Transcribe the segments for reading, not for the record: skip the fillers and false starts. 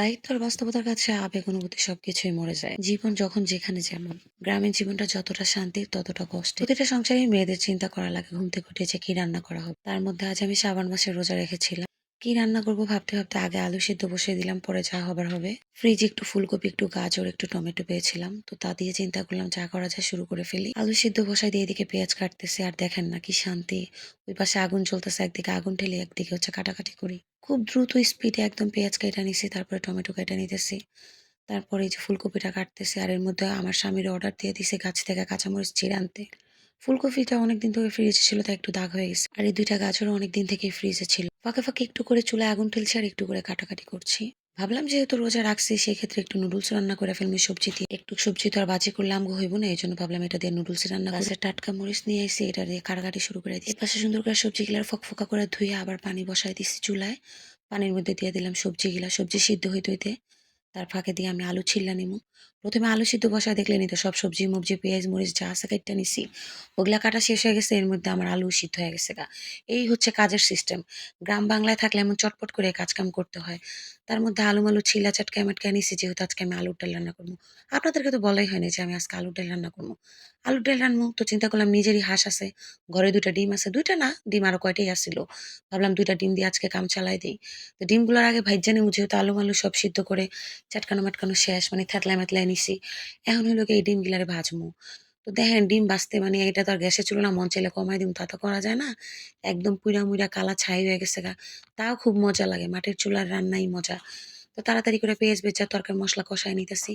দায়িত্ব আর বাস্তবতার কাছে আবেগ অনুভূতি সবকিছুই মরে যায়। জীবন যখন যেখানে যেমন। গ্রামের জীবনটা যতটা শান্তির ততটা কষ্ট। প্রতিটা সংসারে মেয়েদের চিন্তা করা লাগে ঘুম থেকে উঠে যে কি রান্না করা হবে। তার মধ্যে আজ আমি শ্রাবণ মাসে রোজা রেখেছিলাম। কি রান্না করব ভাবতে ভাবতে আগে আলু সিদ্ধ বসিয়ে দিলাম, পরে যা হবার হবে। ফ্রিজে একটু ফুলকপি, একটু গাজর, একটু টমেটো পেয়েছিলাম, তো তা দিয়ে চিন্তা করলাম যা করা যায় শুরু করে ফেলি। আলু সিদ্ধ বসাই দিয়ে এদিকে পেঁয়াজ কাটতেছে, আর দেখেন না কি শান্তি। ওই পাশে আগুন চলতেছে, একদিকে আগুন ঠেলে একদিকে হচ্ছে কাটাকাটি করি। খুব দ্রুত স্পিডে একদম পেঁয়াজ কেটে নিছি, তারপরে টমেটো কেটে নিতেছি। তারপরে এই যে ফুলকপিটা কাটতেছি, আর এর মধ্যে আমার স্বামীর অর্ডার দিয়ে দিছে গাছ থেকে কাঁচামরিচ ছিঁড়ে আনতে। ফুলকপিটা অনেকদিন ধরে ফ্রিজে ছিল, তাই একটু দাগ হয়ে গেছে। আর এই ২টা গাজরও অনেকদিন থেকেই ফ্রিজে ছিল। ফাঁকে ফাঁকে একটু করে চুলায় আগুন ঠেলছি আর একটু করে কাটাকাটি করছি। ভাবলাম যেহেতু রোজা রাখছি সেক্ষেত্রে একটু নুডলস রান্না করে ফেলবি সবজি দিয়ে। একটু সবজি তো আর বাজি করলে আমগো হইব না, এই জন্য ভাবলাম এটা দিয়ে নুডলস রান্না করে। গাছের টাটকা মরিচ নিয়ে এসে এটা দিয়ে কাটাকাটি শুরু করে দিই। এপাশে সুন্দর করে সবজিগুলার ফকফকা করে ধুয়ে আবার পানি বসাই দিছি চুলায়। পানির মধ্যে দিয়ে দিলাম সবজিগুলা, সবজি সিদ্ধ হইতে হইতে তার ফাঁকে দিয়ে আমি আলু ছিললা নিমু। প্রথমে আলু সিদ্ধ বসায় দেখলেনই তো, সব সবজি মবজি পেঁয়াজ মরিচ যা আছে কাইট্টা নিছি। ওগুলা কাটা শেষ হয়ে গেছে, এর মধ্যে আমার আলু সিদ্ধ হয়ে গেছে গা। এই হচ্ছে কাজের সিস্টেম। গ্রাম বাংলায় থাকলে এমন চটপট করে কাজ কাম করতে হয়। তার মধ্যে আলু মালু ছিলা চাটকায় মাটকায় নিছি, যেহেতু আজকে আমি আলুর ডাল রান্না করবো। আপনাদেরকে তো বলাই হয়নি যে আমি আজকে আলুর ডাল রান্না করবো। আলুর ডাল রান্না তো চিন্তা করলাম নিজেরই হাঁস আছে, ঘরে ২টা ডিম আছে, ২টা না ডিম আরো কয়টাই আসছিল। ভাবলাম ২টা ডিম দিয়ে আজকে কাম চালাই দিই। তো ডিমগুলোর আগে ভাইজ্জা নিমু, যেহেতু আলু মালু সব সিদ্ধ করে চটকানো মাটকানো শেষ, মানে থেতলায় মেতলায় নিছি। এখন হইলো গিয়ে এই ডিমগুলারে ভাজমু। তো দেখেন ডিম ভাজতে মানে এটা তো আর গ্যাসের চুলা না, মন চাইলে কমায় দিমু তা তো করা যায় না। একদম পুইরা মুইরা কালা ছাই হয়ে গেছে গা। তাও খুব মজা লাগে। মাটির চুলার রান্নাই মজা। তো তাড়াতাড়ি করে পেঁয়াজ ভেজা তরকারি মসলা কষায় নিতেছি।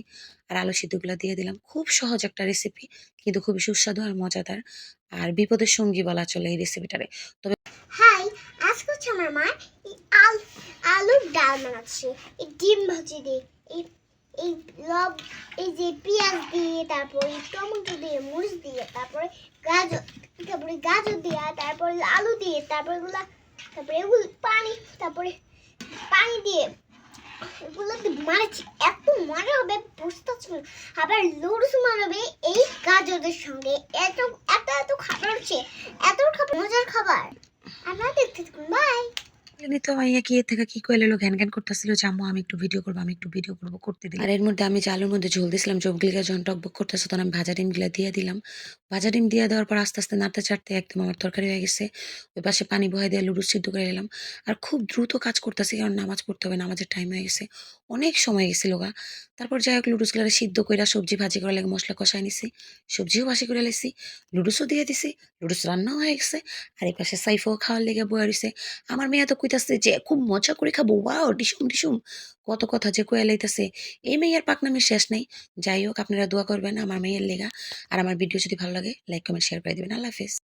আর আলু সিদ্ধগুলা দিয়ে দিলাম। খুব সহজ একটা রেসিপি, কিন্তু খুবই সুস্বাদু আর মজাদার। আর বিপদের সঙ্গী বলা চলে এই রেসিপিটারে। তবে হাই, আজকে হচ্ছে আমার মা এই আলুর ডাল বানাচ্ছে, এই ডিম ভাজি দিয়ে, এই এই লব এই যে পেঁয়াজ দিয়ে, তারপরে টমেটো দিয়ে, মরিচ দিয়ে, গাজর তারপরে গাজর দিয়ে, তারপরে আলু দিয়ে, তারপরে এগুলো পানি দিয়ে এগুলো দিয়ে মারছি, এত মজা হবে বুঝতে পারছি না। আবার লুডুস মারবে এই গাজরের সঙ্গে, এত এত এত খাবার হচ্ছে, এত খাবার মজার খাবার। আমরা দেখতে থাকুন, বাই। এমনি তো মাইয়া কি এর থেকে কি কইলে লোক ঘ্যান ঘ্যান করতেছিল যে আম্মু আমি একটু ভিডিও করবো, আমি একটু ভিডিও করবো, করতে দিলাম। আর এর মধ্যে আমি যে আলুর মধ্যে ঝোল দিছিলাম, জবগুলিকা যখন টকবক করতেছে তখন আমি ভাজা ডিমগুলা দিয়ে দিলাম। ভাজা ডিম দিয়ে দেওয়ার পর আস্তে আস্তে নাড়তে চাড়তে একদম আমার তরকারি হয়ে গেছে। ওই পাশে পানি বহাই দিয়ে লুডুস সিদ্ধ করে নিলাম। আর খুব দ্রুত কাজ করতেছি, কারণ নামাজ পড়তে হবে, নামাজের টাইম হয়ে গেছে। অনেক সময় গেছিল গা। তারপর যাই হোক লুডুসগুলা সিদ্ধ কইরা সবজি ভাজি করা লাগে মসলা কষায় নিছি। সবজিও ভাজি করে লাইছি, লুডুসও দিয়ে দিছি, লুডুস রান্নাও হয়ে গেছে। আর এই পাশে সাইফও খাওয়ার লেগে বইয়া রইছে। আমার মেয়ে তো কইতাছে যে খুব মজা করে খাবো, ওয়াও ডিসুম ডিসুম কত কথা যে কইয়া লাইতাছে। এই মেয়ের পাকনামির শেষ নাই। যাই হোক আপনারা দোয়া করবেন আমার মেয়ের লেগা। আর আমার ভিডিও যদি ভালো লাগে লাইক কমেন্ট শেয়ার করে দিবেন। আল্লাহ হাফেজ।